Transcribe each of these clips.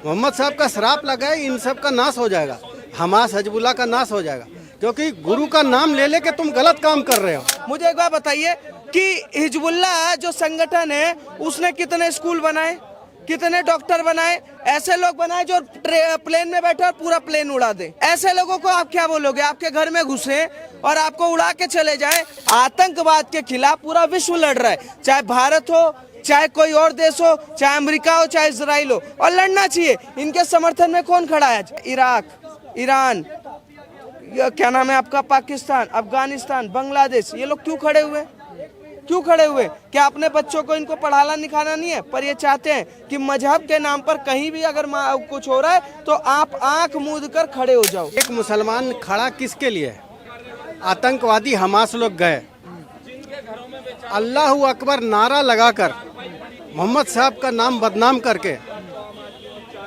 मोहम्मद साहब का श्राप लगा है, इन सब का नाश हो जाएगा, हमास हिजबुल्लाह का नाश हो जाएगा, क्योंकि गुरु का नाम ले लेके तुम गलत काम कर रहे हो। मुझे एक बात बताइए कि हिजबुल्लाह जो संगठन है उसने कितने स्कूल बनाए, कितने डॉक्टर बनाए, ऐसे लोग बनाए जो प्लेन में बैठे और पूरा प्लेन उड़ा दे। ऐसे लोगों को आप क्या बोलोगे? आपके घर में घुसे और आपको उड़ा के चले जाए। आतंकवाद के खिलाफ पूरा विश्व लड़ रहा है, चाहे भारत हो, चाहे कोई और देश हो, चाहे अमेरिका हो, चाहे इजराइल हो, और लड़ना चाहिए। इनके समर्थन में कौन खड़ा है? इराक, ईरान, क्या नाम है आपका, पाकिस्तान, अफगानिस्तान, बांग्लादेश, ये लोग क्यों खड़े हुए? क्यों खड़े हुए? क्या अपने बच्चों को इनको पढ़ाना लिखाना नहीं है? पर ये चाहते हैं कि मजहब के नाम पर कहीं भी अगर कुछ हो रहा है तो आप आंख मूंद कर खड़े हो जाओ। एक मुसलमान खड़ा किसके लिए? आतंकवादी हमास लोग गए, अल्लाहू अकबर नारा लगाकर मोहम्मद साहब का नाम बदनाम करके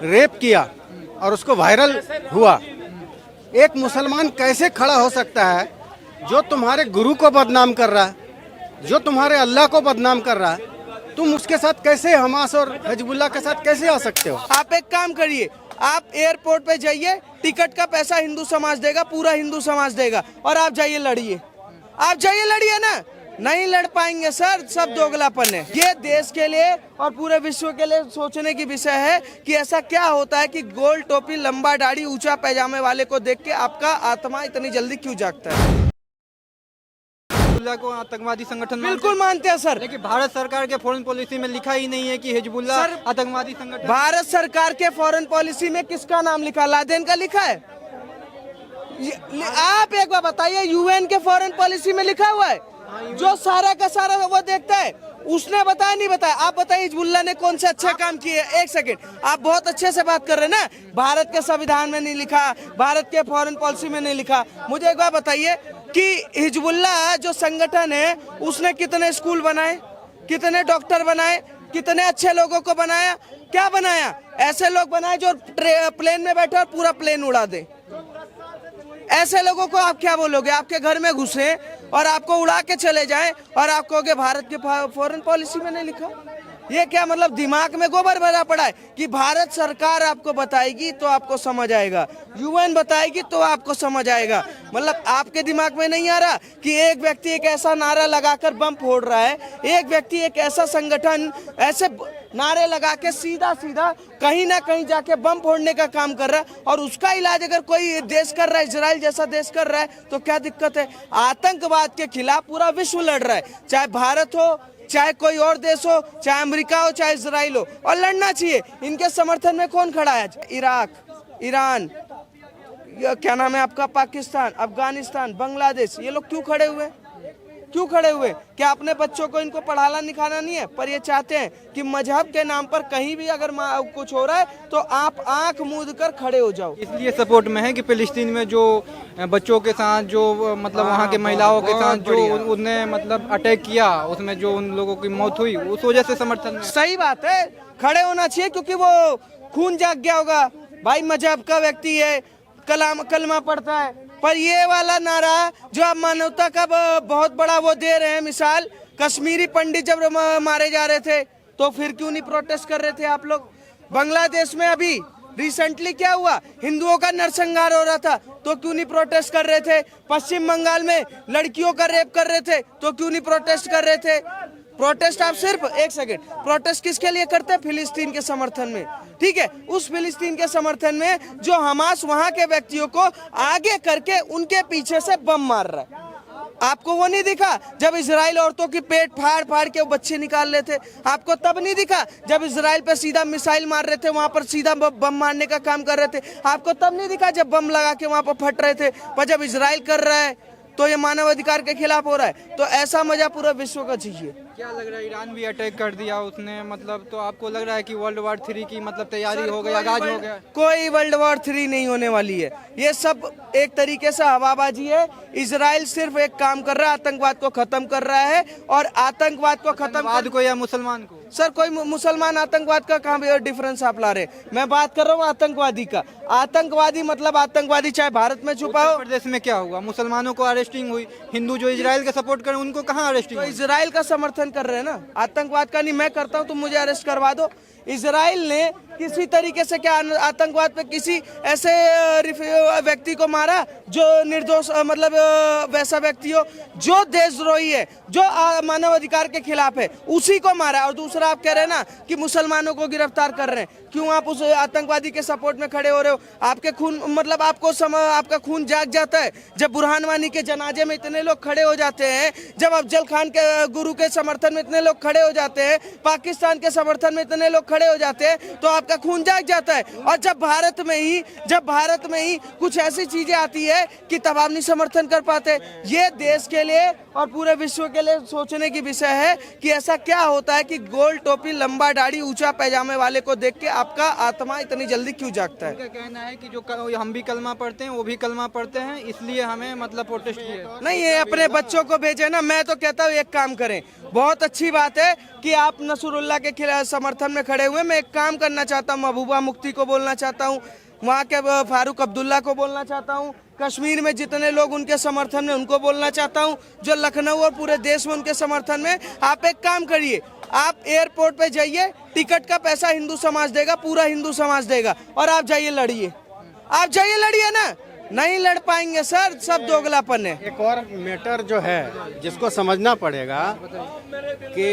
रेप किया और उसको वायरल हुआ। एक मुसलमान कैसे खड़ा हो सकता है जो तुम्हारे गुरु को बदनाम कर रहा है, जो तुम्हारे अल्लाह को बदनाम कर रहा है? तुम उसके साथ कैसे, हमास और हिजबुल्लाह के साथ कैसे आ सकते हो? आप एक काम करिए, आप एयरपोर्ट पे जाइए, टिकट का पैसा हिंदू समाज देगा, पूरा हिंदू समाज देगा, और आप जाइए लड़िए। आप जाइए लड़िए ना। नहीं लड़ पाएंगे सर, सब दोगलापन है। ये देश के लिए और पूरे विश्व के लिए सोचने की विषय है कि ऐसा क्या होता है कि गोल टोपी, लंबा दाढ़ी, ऊंचा पैजामे वाले को देख के आपका आत्मा इतनी जल्दी क्यों जागता है? हिजबुल्लाह को आतंकवादी संगठन बिल्कुल मानते हैं सर, लेकिन भारत सरकार के फॉरेन पॉलिसी में लिखा ही नहीं है कि हिजबुल्लाह आतंकवादी संगठन। भारत सरकार के फॉरेन पॉलिसी में किसका नाम लिखा? लादेन का लिखा है? आप एक बार बताइए, यूएन के फॉरेन पॉलिसी में लिखा हुआ है? जो सारा का सारा वो देखता है, उसने बताया नहीं बताया? आप बताइए हिजबुल्लाह ने कौन से अच्छे काम किए? एक सेकंड, आप बहुत अच्छे से बात कर रहे हैं ना, भारत के संविधान में नहीं लिखा, भारत के फॉरेन पॉलिसी में नहीं लिखा। मुझे एक बात बताइए कि हिजबुल्लाह जो संगठन है उसने कितने स्कूल बनाए, कितने डॉक्टर बनाए, कितने अच्छे लोगों को बनाया? क्या बनाया? ऐसे लोग बनाए जो प्लेन में बैठे और पूरा प्लेन उड़ा दे। ऐसे लोगों को आप क्या बोलोगे? आपके घर में घुसे और आपको उड़ा के चले जाएं और आप कहोगे भारत के फॉरेन पॉलिसी में नहीं लिखा? ये क्या मतलब दिमाग में गोबर भरा पड़ा है कि भारत सरकार आपको बताएगी तो आपको समझ आएगा, यूएन बताएगी तो आपको समझ आएगा? मतलब आपके दिमाग में नहीं आ रहा कि एक व्यक्ति एक ऐसा नारा लगाकर बम फोड़ रहा है, एक व्यक्ति एक ऐसा संगठन ऐसे नारे लगा के सीधा सीधा कहीं ना कहीं जाके बम फोड़ने का काम कर रहा है, और उसका इलाज अगर कोई देश कर रहा है, इजराइल जैसा देश कर रहा है, तो क्या दिक्कत है? आतंकवाद के खिलाफ पूरा विश्व लड़ रहा है, चाहे भारत हो, चाहे कोई और देश हो, चाहे अमेरिका हो, चाहे इजराइल हो, और लड़ना चाहिए। इनके समर्थन में कौन खड़ा है? इराक, ईरान, क्या नाम है आपका, पाकिस्तान, अफगानिस्तान, बांग्लादेश, ये लोग क्यों खड़े हुए? क्यों खड़े हुए? क्या अपने बच्चों को इनको पढ़ाना लिखाना नहीं है? पर ये चाहते हैं कि मजहब के नाम पर कहीं भी अगर कुछ हो रहा है तो आप आंख मूंद कर खड़े हो जाओ। इसलिए सपोर्ट में है कि फिलिस्तीन में जो बच्चों के साथ जो मतलब वहाँ के महिलाओं के साथ जो उन्हें मतलब अटैक किया, उसमें जो उन लोगों की मौत हुई, उस वजह से समर्थन में। सही बात है, खड़े होना चाहिए, क्योंकि वो खून जाग गया होगा भाई, मजहब का व्यक्ति है, कलमा पढ़ता है। पर ये वाला नारा जो आप मानवता का बहुत बड़ा वो दे रहे हैं मिसाल, कश्मीरी पंडित जब मारे जा रहे थे तो फिर क्यों नहीं प्रोटेस्ट कर रहे थे आप लोग? बांग्लादेश में अभी रिसेंटली क्या हुआ? हिंदुओं का नरसंहार हो रहा था तो क्यों नहीं प्रोटेस्ट कर रहे थे? पश्चिम बंगाल में लड़कियों का रेप कर रहे थे तो क्यों नहीं प्रोटेस्ट कर रहे थे? प्रोटेस्ट आप सिर्फ एक सेकंड, प्रोटेस्ट किसके लिए करते हैं? फिलिस्तीन के समर्थन में, ठीक है? उस फिलिस्तीन के समर्थन में जो हमास वहां के व्यक्तियों को आगे करके उनके पीछे से बम मार रहा है। आपको वो नहीं दिखा जब इजराइल औरतों की पेट फाड़ फाड़ के वो बच्चे निकाल रहे थे? आपको तब नहीं दिखा जब इजराइल पे सीधा मिसाइल मार रहे थे, वहां पर सीधा बम मारने का काम कर रहे थे? आपको तब नहीं दिखा जब बम लगा के वहां पर फट रहे थे? पर जब इजराइल कर रहा है तो ये मानवाधिकार के खिलाफ हो रहा है। तो ऐसा मजा पूरा विश्व का चाहिए। क्या लग रहा है, ईरान भी अटैक कर दिया उसने, मतलब तो आपको लग रहा है कि वर्ल्ड वॉर 3 की मतलब तैयारी हो गई, आगाज हो गया? कोई वर्ल्ड वॉर 3 नहीं होने वाली है। ये सब एक तरीके से हवाबाजी है। इजराइल सिर्फ एक काम कर रहा है, आतंकवाद को खत्म कर रहा है, और आतंकवाद को खत्म को या मुसलमान को? सर कोई मुसलमान आतंकवाद का कहाँ डिफरेंस आप ला रहे? मैं बात कर रहा हूँ आतंकवादी का। आतंकवादी मतलब आतंकवादी चाहे भारत में छुपा हो। प्रदेश में क्या हुआ? मुसलमानों को अरेस्टिंग हुई, हिंदू जो इजराइल का सपोर्ट करें उनको कहाँ अरेस्टिंग? तो इजराइल का समर्थन कर रहे हैं ना, आतंकवाद का नहीं। मैं करता हूँ, तुम मुझे अरेस्ट करवा दो। इजराइल ने किसी तरीके से क्या आतंकवाद पे किसी ऐसे व्यक्ति को मारा जो निर्दोष मतलब वैसा व्यक्ति हो जो देशद्रोही है, जो मानव अधिकार के खिलाफ है, उसी को मारा। और दूसरा आप कह रहे हैं ना कि मुसलमानों को गिरफ्तार कर रहे हैं, क्यों आप उस आतंकवादी के सपोर्ट में खड़े हो रहे हो? आपके खून मतलब आपका खून जाग जाता है जब बुरहान वानी के जनाजे में इतने लोग खड़े हो जाते हैं, जब अफजल खान के गुरु के समर्थन में इतने लोग खड़े हो जाते हैं, पाकिस्तान के समर्थन में इतने लोग खड़े हो जाते हैं, तो आपका खून जाग जाता है। और जब भारत में ही कुछ ऐसी चीजें आती है कि तब आप नहीं समर्थन कर पाते। ये देश के लिए और पूरे विश्व के लिए सोचने की विषय है कि ऐसा क्या होता है कि गोल टोपी, लंबा दाढ़ी, ऊंचा पैजामे वाले को देख के आपका आत्मा इतनी जल्दी क्यों जागता है? उनका कहना है कि जो हम भी कलमा पढ़ते हैं, वो भी कलमा पढ़ते हैं, इसलिए हमें मतलब प्रोटेस्ट किया। नहीं, ये अपने बच्चों को भेजे ना। मैं तो कहता हूँ एक काम करें, बहुत अच्छी बात है कि आप नसरुल्लाह के खिलाफ समर्थन में खड़े हुए। मैं एक काम करना चाहता हूँ, महबूबा मुफ्ती को बोलना चाहता हूँ, वहाँ के फारूक अब्दुल्ला को बोलना चाहता हूँ, कश्मीर में जितने लोग उनके समर्थन में उनको बोलना चाहता हूँ, जो लखनऊ और पूरे देश में उनके समर्थन में। आप एक काम करिए, आप एयरपोर्ट पे जाइए, टिकट का पैसा हिंदू समाज देगा, पूरा हिंदू समाज देगा, और आप जाइए लड़िए। आप जाइए लड़िए ना। नहीं लड़ पाएंगे सर, सब दोगलापन है। एक और मैटर जो है जिसको समझना पड़ेगा कि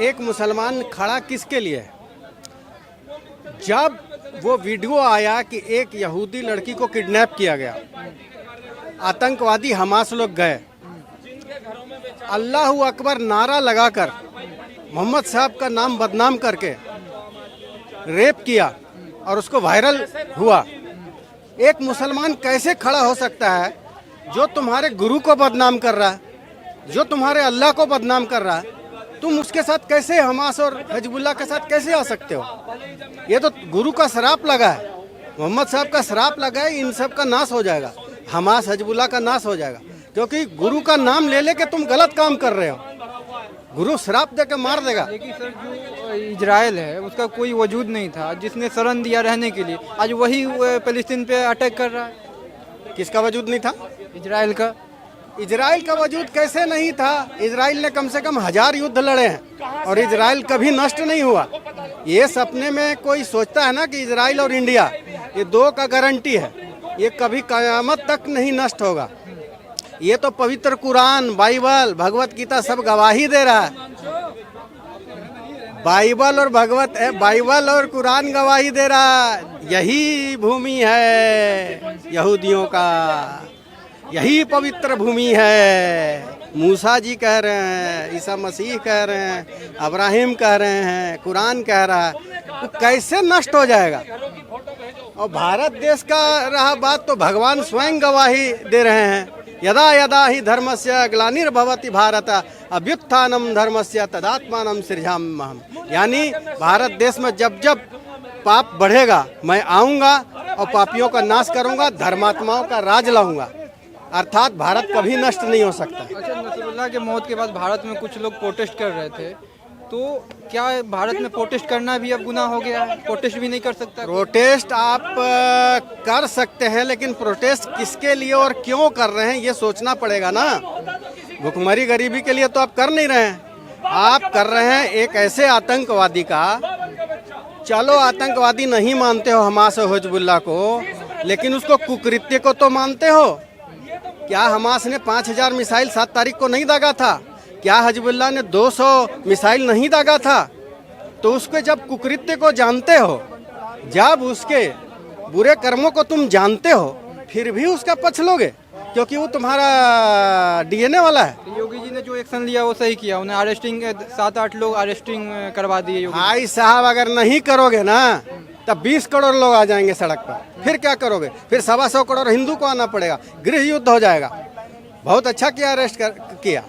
एक मुसलमान खड़ा किसके लिए है। जब वो वीडियो आया कि एक यहूदी लड़की को किडनैप किया गया, आतंकवादी हमास लोग गए, अल्लाहू अकबर नारा लगाकर मोहम्मद साहब का नाम बदनाम करके रेप किया और उसको वायरल हुआ। एक मुसलमान कैसे खड़ा हो सकता है जो तुम्हारे गुरु को बदनाम कर रहा है, जो तुम्हारे अल्लाह को बदनाम कर रहा है? तुम उसके साथ कैसे, हमास और हिजबुल्लाह के साथ कैसे आ सकते हो? ये तो गुरु का श्राप लगा है, मोहम्मद साहब का श्राप लगा है। इन सब का नाश हो जाएगा, हमास हिजबुल्लाह का नाश हो जाएगा, क्योंकि गुरु का नाम ले लेके तुम गलत काम कर रहे हो। गुरु श्राप देके मार देगा। लेकिन सर जो इजराइल है उसका कोई वजूद नहीं था जिसने शरण दिया रहने के लिए, आज वही फिलिस्तीन पे अटैक कर रहा है। किसका वजूद नहीं था? इजराइल का। इजराइल का वजूद कैसे नहीं था? इजराइल ने कम से कम 1000 युद्ध लड़े हैं और इजराइल कभी नष्ट नहीं हुआ। ये सपने में कोई सोचता है ना कि इजराइल और इंडिया ये दो का गारंटी है, ये कभी कयामत तक नहीं नष्ट होगा। ये तो पवित्र कुरान, बाइबल, भगवत गीता सब गवाही दे रहा है। बाइबल और कुरान गवाही दे रहा है। यही भूमि है यहूदियों का, यही पवित्र भूमि है। मूसा जी कह रहे हैं, ईसा मसीह कह रहे हैं, अब्राहिम कह रहे हैं, कुरान कह रहा है, तो कैसे नष्ट हो जाएगा? और भारत देश का रहा बात तो भगवान स्वयं गवाही दे रहे हैं, यदा यदा ही धर्मस्य ग्लानिर्भवति भारत अभ्युत्थानम धर्मस्य तदात्मानं सृजाम्यहम्। यानी भारत देश में जब जब पाप बढ़ेगा मैं आऊँगा और पापियों का नाश करूँगा, धर्मात्माओं का राज लाऊंगा। अर्थात भारत कभी नष्ट नहीं हो सकता। अच्छा, नसरुल्लाह के मौत के बाद भारत में कुछ लोग प्रोटेस्ट कर रहे थे, तो क्या भारत में प्रोटेस्ट करना भी अब गुनाह हो गया है? प्रोटेस्ट भी नहीं कर सकता? प्रोटेस्ट आप कर सकते हैं, लेकिन प्रोटेस्ट किसके लिए और क्यों कर रहे हैं ये सोचना पड़ेगा ना। भुखमरी गरीबी के लिए तो आप कर नहीं रहे हैं, आप कर रहे हैं एक ऐसे आतंकवादी का। चलो आतंकवादी नहीं मानते हो हमास और हिजबुल्लाह को, लेकिन उसको कुकृत्य को तो मानते हो। क्या हमास ने 5000 मिसाइल 7 तारीख को नहीं दागा था? क्या हिजबुल्लाह ने 200 मिसाइल नहीं दागा था? तो उसके जब कुकृत्य को जानते हो, जब उसके बुरे कर्मों को तुम जानते हो, फिर भी उसका पक्ष लोगे क्योंकि वो तुम्हारा डीएनए वाला है। योगी जी ने जो एक्शन लिया वो सही किया, उन्हें अरेस्टिंग 7-8 लोग अरेस्टिंग करवा दिए। भाई साहब अगर नहीं करोगे ना तब 20 करोड़ लोग आ जाएंगे सड़क पर, फिर क्या करोगे? फिर 125 करोड़ हिंदू को आना पड़ेगा, गृह युद्ध हो जाएगा। बहुत अच्छा किया, अरेस्ट किया।